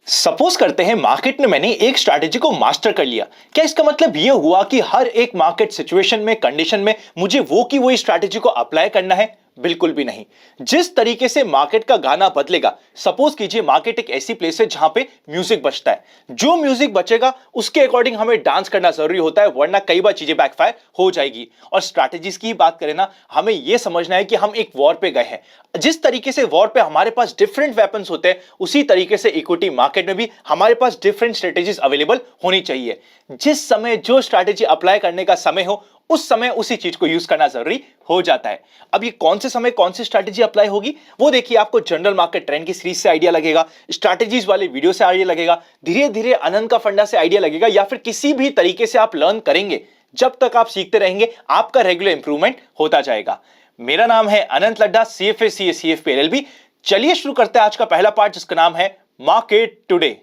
Suppose करते हैं market में मैंने एक स्ट्रैटेजी को मास्टर कर लिया। क्या इसका मतलब यह हुआ कि हर एक मार्केट सिचुएशन में, कंडीशन में मुझे वो की वही स्ट्रैटेजी को अप्लाई करना है? बिल्कुल भी नहीं। जिस तरीके से मार्केट का गाना बदलेगा, सपोज कीजिए मार्केट एक ऐसी प्लेस है जहां पे म्यूजिक बजता है, जो म्यूजिक बचेगा उसके अकॉर्डिंग हमें डांस करना जरूरी होता है, वरना कई बार चीजें बैकफायर हो जाएगी। और स्ट्रैटेजीज की बात करें ना, हमें यह समझना है कि हम एक वॉर पे गए हैं। जिस तरीके से वॉर पे हमारे पास डिफरेंट वेपन्स होते हैं, उसी तरीके से इक्विटी मार्केट में भी हमारे पास डिफरेंट स्ट्रेटेजीज अवेलेबल होनी चाहिए। जिस समय जो स्ट्रैटेजी अप्लाई करने का समय हो, उस समय उसी चीज को यूज करना जरूरी हो जाता है। अब ये कौन से समय कौन सी स्ट्रैटेजी अप्लाई होगी, वो देखिए आपको जनरल मार्केट ट्रेंड की सीरीज से आइडिया लगेगा, स्ट्रैटेजीज वाले वीडियो से आइडिया लगेगा, धीरे धीरे अनंत का फंडा से आइडिया लगेगा, या फिर किसी भी तरीके से आप लर्न करेंगे। जब तक आप सीखते रहेंगे, आपका रेगुलर इंप्रूवमेंट होता जाएगा। मेरा नाम है अनंत Ladda, CFA CA CFP LLB। चलिए शुरू करते हैं आज का पहला पार्ट, जिसका नाम है मार्केट टुडे।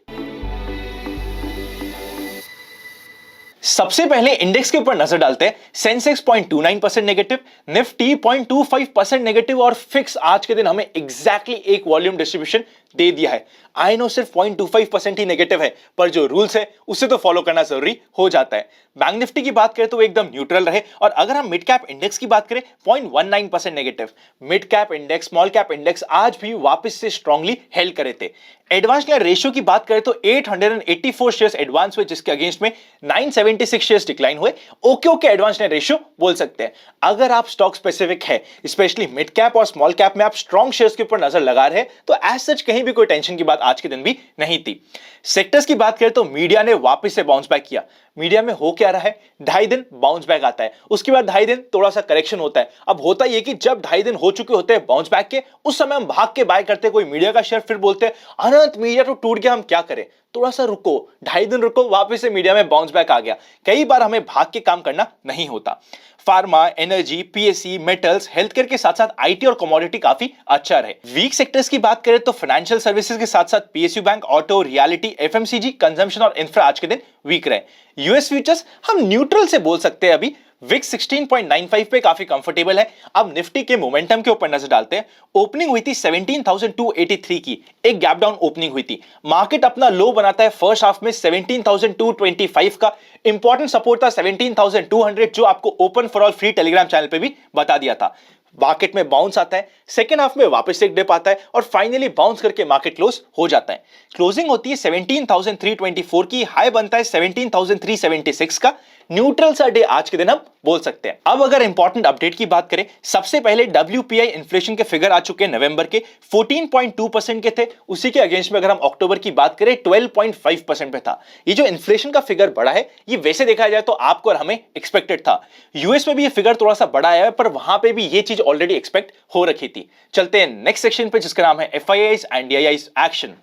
सबसे पहले इंडेक्स के ऊपर नजर डालते हैं। सेंसेक्स 0.29% नेगेटिव, निफ्टी 0.25% नेगेटिव, और फिक्स आज के दिन हमें एग्जैक्टली एक वॉल्यूम डिस्ट्रीब्यूशन दे दिया है। आई नो सिर्फ 0.25% ही नेगेटिव है, पर जो रूल्स है उसे तो फॉलो करना जरूरी हो जाता है। बैंक निफ्टी की बात करें तो वो एकदम न्यूट्रल रहे, और अगर हम मिड कैप इंडेक्स की बात करें 0.19% negative. Mid cap index, small cap index आज भी वापस से स्ट्रांगली हेल्ड करे थे। एडवांस रेशियो की बात करें तो 884 शेयर्स एडवांस हुए, जिसके अगेंस्ट में 976 शेयर्स डिक्लाइन हुए। ओके एडवांस रेशियो बोल सकते हैं। अगर आप स्टॉक स्पेसिफिक है, स्पेशली मिड कैप और स्मॉल कैप में आप स्ट्रॉन्ग शेयर्स के ऊपर नजर लगा रहे हैं, तो एज सच कहीं भी कोई टेंशन की बात आज के दिन भी नहीं थी। सेक्टर्स की बात करें तो मीडिया ने वापस से बाउंस बैक किया। मीडिया में हो क्या रहा है, 2.5 दिन बाउंस बैक आता है, उसके बाद 2.5 दिन थोड़ा सा करेक्शन होता है। अब होता यह कि जब 2.5 दिन हो चुके होते हैं बाउंस बैक के, उस समय हम भाग के बाय करते हैं कोई मीडिया का शेयर, फिर बोलते हैं अनंत मीडिया तो टूट गया, हम क्या करें। थोड़ा सा रुको, 2.5 दिन रुको, वापस से मीडिया में बाउंस बैक आ गया। कई बार हमें भाग के काम करना नहीं होता। Pharma, energy, PSE, metals, health care के साथ साथ IT और कमोडिटी काफी अच्छा रहे। वीक सेक्टर्स की बात करें तो फाइनेंशियल सर्विसेज के साथ साथ PSU bank, auto, reality, FMCG, consumption और इंफ्रा आज के दिन वीक रहे। यूएस फ्यूचर्स हम न्यूट्रल से बोल सकते हैं। अभी विक्स 16.95 पे काफी कंफर्टेबल है। अब निफ्टी के मोमेंटम के ऊपर नजर डालते हैं। ओपनिंग हुई थी 17,283 की, एक गैप डाउन ओपनिंग हुई थी। मार्केट अपना लो बनाता है फर्स्ट हाफ में 17,225 का। इंपॉर्टेंट सपोर्ट था 17,200, जो आपको open for all free Telegram channel पे भी बता दिया था। मार्केट में बाउंस आता है, सेकेंड हाफ में वापस एक डिप आता है, और फाइनली बाउंस करके मार्केट क्लोज हो जाता है। क्लोजिंग होती है 17,324 की, हाई बनता है 17,376 का। न्यूट्रल सा डे आज के दिन हम बोल सकते हैं। अब अगर इंपॉर्टेंट अपडेट की बात करें, सबसे पहले WPI इन्फ्लेशन के फिगर आ चुके हैं नवंबर के, 14.2% के थे। उसी के अगेंस्ट में अगर हम अक्टूबर की बात करें 12.5% पे था। ये जो इन्फ्लेशन का फिगर बढ़ा है, ये वैसे देखा जाए तो आपको और हमें एक्सपेक्टेड था। यूएस में भी ये फिगर थोड़ा सा बढ़ा है, पर वहां पे भी ये चीज ऑलरेडी एक्सपेक्ट हो रखी थी। चलते हैं नेक्स्ट सेक्शन पे, जिसका नाम है FIIs एंड DIIs एक्शन।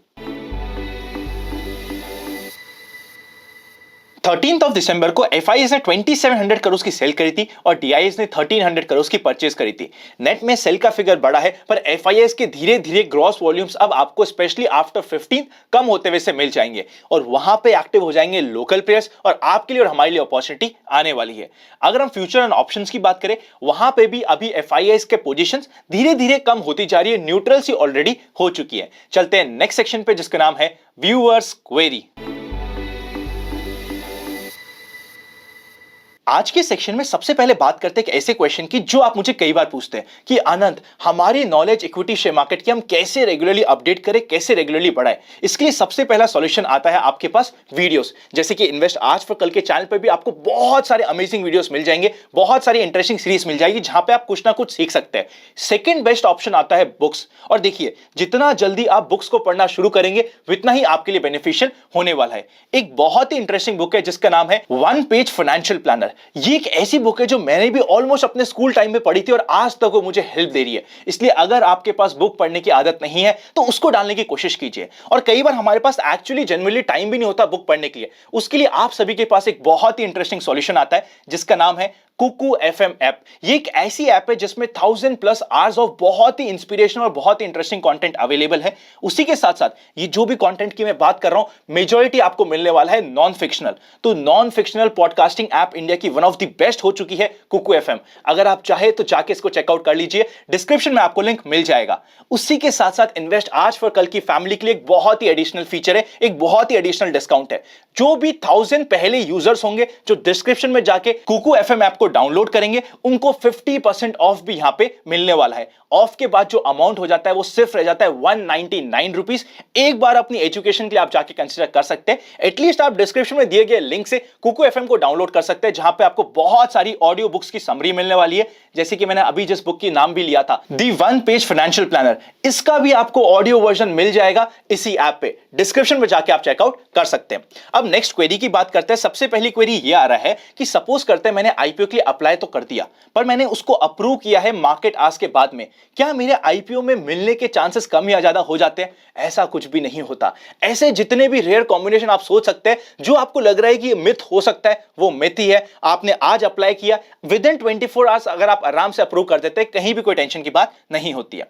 13 दिसंबर को FIIs ने 2700 करोड़ की सेल करी थी, और DIIs ने 1300 करोड़ की परचेज करी थी। नेट में सेल का फिगर बड़ा है, पर FIIs के धीरे धीरे ग्रॉस वॉल्यूम्स अब आपको स्पेशली आफ्टर 15 कम होते हुए से मिल जाएंगे, और वहां पे एक्टिव हो जाएंगे लोकल प्लेयर्स, और आपके लिए और हमारे लिए अपॉर्चुनिटी आने वाली है। अगर हम फ्यूचर एंड ऑप्शंस की बात करें, वहां पे भी अभी FIIs के पोजीशंस धीरे धीरे कम होती जा रही है, न्यूट्रल सी ऑलरेडी हो चुकी है। चलते हैं नेक्स्ट सेक्शन पे, जिसका नाम है व्यूअर्स क्वेरी। आज के सेक्शन में सबसे पहले बात करते हैं एक ऐसे क्वेश्चन की जो आप मुझे कई बार पूछते हैं कि आनंद, हमारी नॉलेज इक्विटी शेयर मार्केट की हम कैसे रेगुलरली अपडेट करें, कैसे रेगुलरली बढ़ाएं। इसके लिए सबसे पहला सॉल्यूशन आता है आपके पास वीडियोस, जैसे कि इन्वेस्ट आज फॉर कल के चैनल पर भी आपको बहुत सारे अमेजिंग वीडियोस मिल जाएंगे, बहुत सारी इंटरेस्टिंग सीरीज मिल जाएगी, जहां पे आप कुछ ना कुछ सीख सकते हैं। सेकेंड बेस्ट ऑप्शन आता है बुक्स, और देखिए जितना जल्दी आप बुक्स को पढ़ना शुरू करेंगे, उतना ही आपके लिए बेनिफिशियल होने वाला है। एक बहुत ही इंटरेस्टिंग बुक है जिसका नाम है वन पेज फाइनेंशियल प्लानर। ये एक ऐसी बुक है जो मैंने भी ऑलमोस्ट अपने स्कूल टाइम में पढ़ी थी, और आज तक वो मुझे हेल्प दे रही है। इसलिए अगर आपके पास बुक पढ़ने की आदत नहीं है, तो उसको डालने की कोशिश कीजिए। और कई बार हमारे पास एक्चुअली जनरली टाइम भी नहीं होता बुक पढ़ने के लिए, उसके लिए आप सभी के पास एक बहुत ही इंटरेस्टिंग सॉल्यूशन आता है, जिसका नाम है कुकू FM ऐप। ये एक ऐसी ऐप है जिसमें 1000+ आवर्स ऑफ बहुत ही इंस्पिरेशनल और बहुत ही इंटरेस्टिंग कंटेंट अवेलेबल है। उसी के साथ साथ ये जो भी कंटेंट की मैं बात कर रहा हूं, मेजॉरिटी आपको मिलने वाला है नॉन फिक्शनल। तो non fictional podcasting app India की वन ऑफ द बेस्ट हो चुकी है कुकू एफएम। अगर आप चाहे तो जाके इसको चेकआउट कर लीजिए, डिस्क्रिप्शन में आपको लिंक मिल जाएगा। उसी के साथ साथ इन्वेस्ट आज फॉर कल की फैमिली के लिए एक बहुत ही एडिशनल फीचर है, एक बहुत ही एडिशनल डिस्काउंट है। जो भी 1000 पहले यूजर्स होंगे जो डिस्क्रिप्शन में जाके कुकू एफएम ऐप को डाउनलोड करेंगे, उनको 50% ऑफ भी यहां पे मिलने वाला है। ऑफ के बाद जो अमाउंट हो जाता है वो सिर्फ रह जाता है 199 रुपीज। एक बार अपनी एजुकेशन के लिए आप जाके कंसीडर कर सकते हैं। एटलीस्ट आप डिस्क्रिप्शन में दिए गए लिंक से कुकू एफएम को डाउनलोड कर सकते हैं, जहां पे आपको बहुत सारी ऑडियो बुक्स की समरी मिलने वाली है। जैसे कि मैंने अभी जिस बुक की नाम भी लिया था, दी वन पेज फाइनेंशियल प्लानर, इसका भी आपको ऑडियो वर्जन मिल जाएगा इसी ऐप पे। डिस्क्रिप्शन में जाके आप चेकआउट कर सकते हैं। अब नेक्स्ट क्वेरी की बात करते हैं। सबसे पहली क्वेरी ये आ रहा है कि सपोज करते हैं मैंने आईपीओ के लिए अप्लाई तो कर दिया, पर मैंने उसको अप्रूव किया है मार्केट आज के बाद में, क्या मेरे आईपीओ में मिलने के चांसेस कम या ज्यादा हो जाते हैं? ऐसा कुछ भी नहीं होता। ऐसे जितने भी रेयर कॉम्बिनेशन आप सोच सकते हैं, जो आपको लग रहा है कि ये मिथ हो सकता है, वो मिथ ही है। आपने आज अप्लाई किया, विद इन 24 आवर्स अगर आप आराम से अप्रूव कर देते हैं, कहीं भी कोई टेंशन की बात नहीं होती है।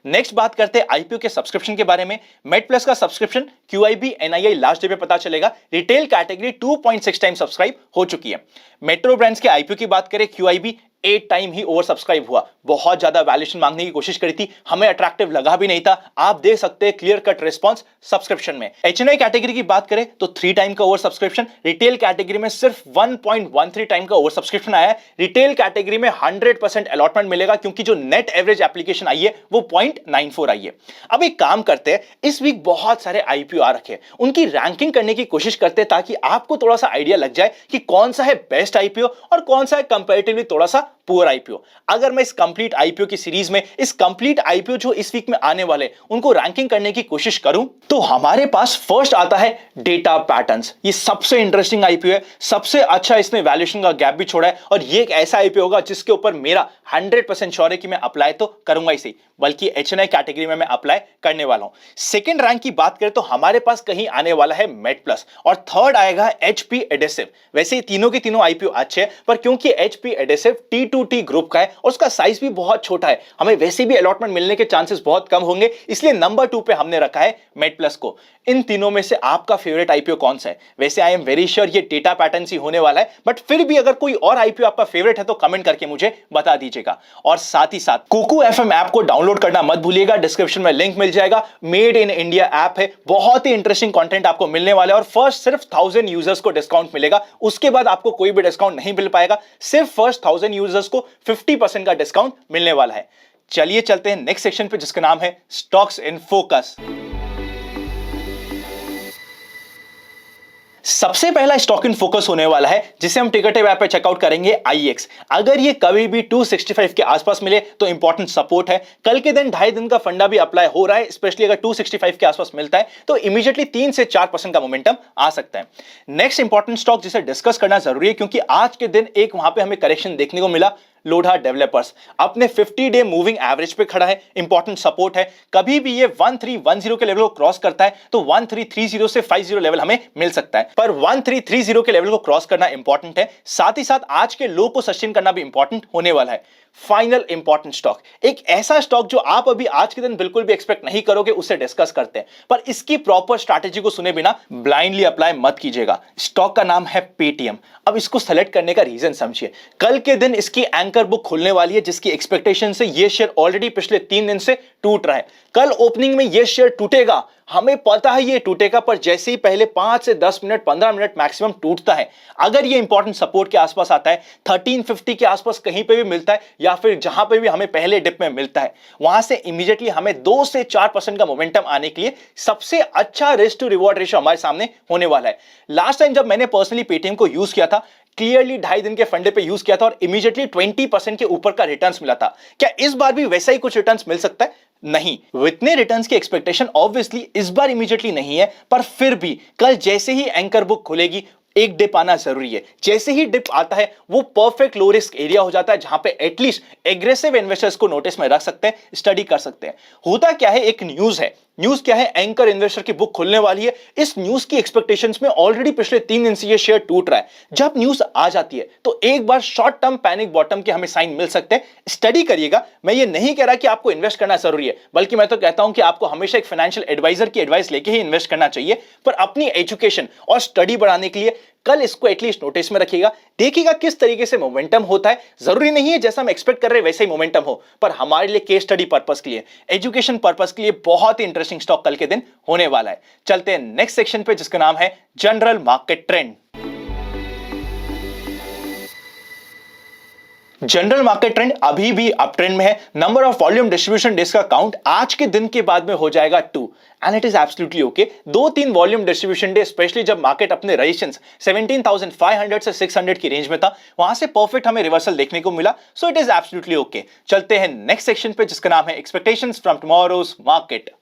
नेक्स्ट बात करते हैं आईपीओ के सब्सक्रिप्शन के बारे में। मेड प्लस का subscription QIB NII last day पे पता चलेगा, रिटेल कैटेगरी 2.6 टाइम सब्सक्राइब हो चुकी है। मेट्रो ब्रांड्स के आईपीओ की बात करें, क्यूआईबी 8 टाइम ही ओवर सब्सक्राइब हुआ। बहुत ज्यादा वैल्यूएशन मांगने की कोशिश करी थी, हमें अट्रैक्टिव लगा भी नहीं था। आप देख सकते हैं क्लियर कट रिस्पांस सब्सक्रिप्शन में। एचएनआई कैटेगरी की बात करें तो 3 टाइम का ओवर सब्सक्रिप्शन, रिटेल कैटेगरी में सिर्फ 1.13 टाइम का ओवर सब्सक्रिप्शन आया है। रिटेल कैटेगरी में 100% अलॉटमेंट मिलेगा, क्योंकि जो नेट एवरेज एप्लीकेशन आई है वो 0.94 आई है। अब एक काम करते हैं, इस वीक बहुत सारे आईपीओ आ रखे हैं, उनकी रैंकिंग करने की कोशिश करते हैं, ताकि आपको थोड़ा सा आइडिया लग जाए कि कौन सा है बेस्ट आईपीओ और कौन सा है कंपैरेटिवली थोड़ा सा पुअर आईपीओ। अगर मैं इस कंप्लीट आईपीओ की सीरीज में इस कंप्लीट आईपीओ जो इस वीक में आने वाले उनको रैंकिंग करने की कोशिश करूं, तो हमारे पास फर्स्ट आता है डेटा पैटर्न्स। ये सबसे इंटरेस्टिंग आईपीओ है, सबसे अच्छा इसने वैल्यूएशन का गैप भी छोड़ा है, और ये एक ऐसा आईपीओ होगा जिसके ऊपर मेरा 100% श्योर है कि मैं अप्लाई तो करूंगा ही सही, बल्कि एचएनआई कैटेगरी में मैं अप्लाई करने वाला हूं। सेकंड रैंक की बात करें तो हमारे पास कहीं आने वाला है मेड प्लस, और थर्ड आएगा एचपी एडेसिव। वैसे ही तीनों के तीनों आईपीओ अच्छे हैं, पर क्योंकि एचपी एडेसिव T2T ग्रुप का है और उसका साइज भी बहुत छोटा है, हमें वैसे भी अलॉटमेंट मिलने के चांसेस बहुत कम होंगे, इसलिए नंबर 2 पे हमने रखा है मेड प्लस को। इन तीनों में से आपका फेवरेट आईपीओ कौन सा है? वैसे आई एम वेरी श्योर ये डेटा पैटर्न ही होने वाला है, बट फिर भी अगर कोई और आईपीओ आपका फेवरेट है तो कमेंट करके मुझे बता दीजिएगा। और साथ ही साथ कुकू एफएम ऐप को डाउनलोड करना मत भूलिएगा, डिस्क्रिप्शन में लिंक मिल जाएगा। मेड इन इंडिया ऐप है, बहुत ही इंटरेस्टिंग कंटेंट आपको मिलने वाला है, और फर्स्ट सिर्फ 1000 यूजर्स को डिस्काउंट मिलेगा, उसके बाद आपको कोई भी डिस्काउंट नहीं मिल पाएगा। सिर्फ फर्स्ट 1000 यूजर्स को 50% का डिस्काउंट मिलने वाला है। चलिए चलते हैं नेक्स्ट सेक्शन पे, जिसका नाम है स्टॉक्स इन फोकस। सबसे पहला स्टॉक इन फोकस होने वाला है, जिसे हम टिकटेव ऐप पे चेकआउट करेंगे, आईएक्स। अगर ये कभी भी 265 के आसपास मिले तो इंपॉर्टेंट सपोर्ट है। कल के दिन 2.5 दिन का फंडा भी अप्लाई हो रहा है, स्पेशली अगर 265 के आसपास मिलता है तो इमीडिएटली 3 से 4% का मोमेंटम आ सकता है। नेक्स्ट इंपॉर्टेंट स्टॉक जिसे डिस्कस करना जरूरी है, क्योंकि आज के दिन एक वहां पे हमें करेक्शन देखने को मिला। लोढ़ा डेवलपर्स अपने 50 डे मूविंग एवरेज पे खड़ा है, इंपॉर्टेंट सपोर्ट है। कभी भी ये 1310 के लेवल को क्रॉस करता है तो 1330 से 50 लेवल हमें मिल सकता है, पर 1330 के लेवल को क्रॉस करना इंपॉर्टेंट है। साथ ही साथ आज के लो को सस्टेन करना भी इंपॉर्टेंट होने वाला है। फाइनल इंपॉर्टेंट स्टॉक, एक ऐसा स्टॉक जो आप अभी आज के दिन बिल्कुल भी एक्सपेक्ट नहीं करोगे, उसे डिस्कस करते हैं, पर इसकी प्रॉपर स्ट्रैटेजी को सुने बिना ब्लाइंडली अप्लाई मत कीजिएगा। स्टॉक का नाम है पेटीएम। अब इसको सेलेक्ट करने का रीजन समझिए। कल के दिन इसकी एंकर बुक खुलने वाली है, जिसकी एक्सपेक्टेशन से ये शेयर ऑलरेडी पिछले 3 दिन से टूट रहा है। कल ओपनिंग में ये शेयर टूटेगा, हमें पता है ये टूटेगा, पर जैसे ही पहले 5 से 10 मिनट 15 मिनट मैक्सिमम टूटता है, अगर ये इंपॉर्टेंट सपोर्ट के आसपास आता है, 1350 के आसपास कहीं पे भी मिलता है, या फिर जहां पे भी हमें पहले डिप में मिलता है, वहां से इमीडिएटली हमें 2 से 4% का मोमेंटम आने के लिए सबसे अच्छा रिस्क टू रिवॉर्ड रेशियो हमारे सामने होने वाला है। लास्ट टाइम जब मैंने पर्सनली पेटीएम को यूज किया था, क्लियरली 2.5 दिन के फंडे पे यूज किया था, और इमीडिएटली 20% के ऊपर का रिटर्न्स मिला था। क्या इस बार भी वैसा ही कुछ रिटर्न्स मिल सकता है? नहीं, इतने रिटर्न्स की एक्सपेक्टेशन ऑब्वियसली इस बार इमीडिएटली नहीं है, पर फिर भी कल जैसे ही एंकर बुक खुलेगी, एक डिप आना जरूरी है। जैसे ही डिप आता है, वो परफेक्ट लो रिस्क एरिया हो जाता है, जहां पे एटलीस्ट एग्रेसिव इन्वेस्टर्स को नोटिस में रख सकते हैं, स्टडी कर सकते हैं। होता क्या है, एक न्यूज है। न्यूज क्या है? एंकर इन्वेस्टर की बुक खुलने वाली है। इस न्यूज की एक्सपेक्टेशंस में ऑलरेडी पिछले 3 दिन से ये शेयर टूट रहा है। जब न्यूज आ जाती है तो एक बार शॉर्ट टर्म पैनिक बॉटम के हमें साइन मिल सकते हैं। स्टडी करिएगा। मैं ये नहीं कह रहा कि आपको इन्वेस्ट करना जरूरी है, बल्कि मैं तो कहता हूं कि आपको हमेशा एक फाइनेंशियल एडवाइजर की एडवाइस लेके ही इन्वेस्ट करना चाहिए। पर अपनी एजुकेशन और स्टडी बढ़ाने के लिए कल इसको एटलीस्ट नोटिस में रखिएगा, देखिएगा किस तरीके से मोमेंटम होता है। जरूरी नहीं है जैसा हम एक्सपेक्ट कर रहे हैं वैसे ही मोमेंटम हो, पर हमारे लिए केस स्टडी पर्पस के लिए, एजुकेशन पर्पस के लिए बहुत ही इंटरेस्टिंग स्टॉक कल के दिन होने वाला है। चलते हैं नेक्स्ट सेक्शन पे जिसका नाम है general market trend. General market trend अभी भी अप ट्रेंड में है। Number of volume distribution days का काउंट आज के दिन के बाद में हो जाएगा 2 and it is absolutely okay. 2-3 volume distribution day, specially जब मार्केट अपने रेजिस्टेंस 17,500 से 600 की रेंज में था, वहां से परफेक्ट हमें रिवर्सल देखने को मिला। So it is absolutely okay. चलते हैं नेक्स्ट सेक्शन पे जिसका नाम है एक्सपेक्टेशंस फ्रॉम टुमारोज मार्केट।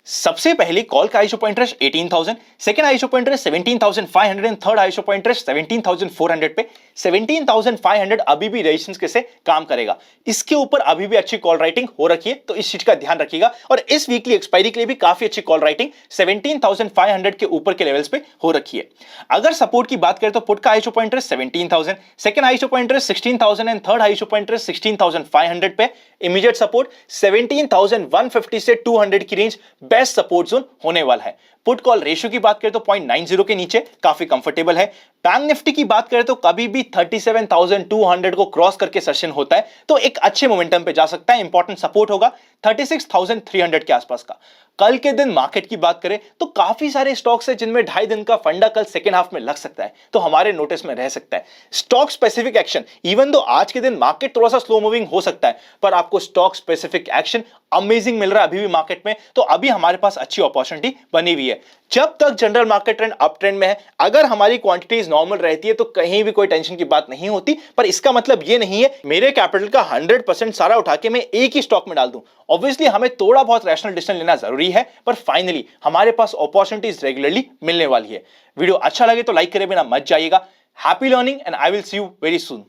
सबसे पहले कॉल का iso point interest 18,000, second iso point interest 17,500 and third iso point interest 17,400 पे। 17,500 अभी भी रेजिस्टेंस के से काम करेगा, इसके ऊपर अभी भी अच्छी कॉल राइटिंग हो रखी है, तो इस चीज का ध्यान रखिएगा। और इस वीकली एक्सपायरी के लिए भी काफी अच्छी कॉल राइटिंग 17,500 के ऊपर के लेवल्स पे हो रखी है। अगर सपोर्ट की बात करें तो पुट का iso point interest 17,000, second iso point interest 16,000 and third iso point interest 16,500 पे। इमीडिएट सपोर्ट 17,150 से 200 की रेंज बेस्ट सपोर्ट जोन होने वाला है। पुट कॉल रेशियो की बात करें तो 0.90 के नीचे काफी कंफर्टेबल है। बैंक निफ्टी की बात करें तो कभी भी 37,200 को क्रॉस करके सेशन होता है तो एक अच्छे मोमेंटम पे जा सकता है। इंपॉर्टेंट सपोर्ट होगा 36,300 के आसपास का। कल के दिन मार्केट की बात करें तो काफी सारे स्टॉक्स हैं जिनमें 2.5 दिन का फंडा कल सेकेंड हाफ में लग सकता है, तो हमारे नोटिस में रह सकता है। Stock specific action, even though आज के दिन मार्केट थोड़ा सा स्लो मूविंग हो सकता है, पर आपको स्टॉक स्पेसिफिक एक्शन अमेजिंग मिल रहा है अभी भी मार्केट में, तो अभी हमारे पास अच्छी अपॉर्चुनिटी बनी हुई है। जब तक general market trend up trend में है, अगर हमारी क्वांटिटीज नॉर्मल रहती है तो कहीं भी कोई टेंशन की बात नहीं होती। पर इसका मतलब ये नहीं है मेरे कैपिटल का 100% सारा उठा के मैं एक ही स्टॉक में डाल दूं। ऑब्वियसली हमें थोड़ा बहुत रैशनल डिसीजन लेना जरूरी है, पर फाइनली हमारे पास अपॉर्चुनिटीज रेगुलरली मिलने वाली है। वीडियो अच्छा लगे तो लाइक करे बिना मत जाइएगा। Happy learning and I will see you very soon.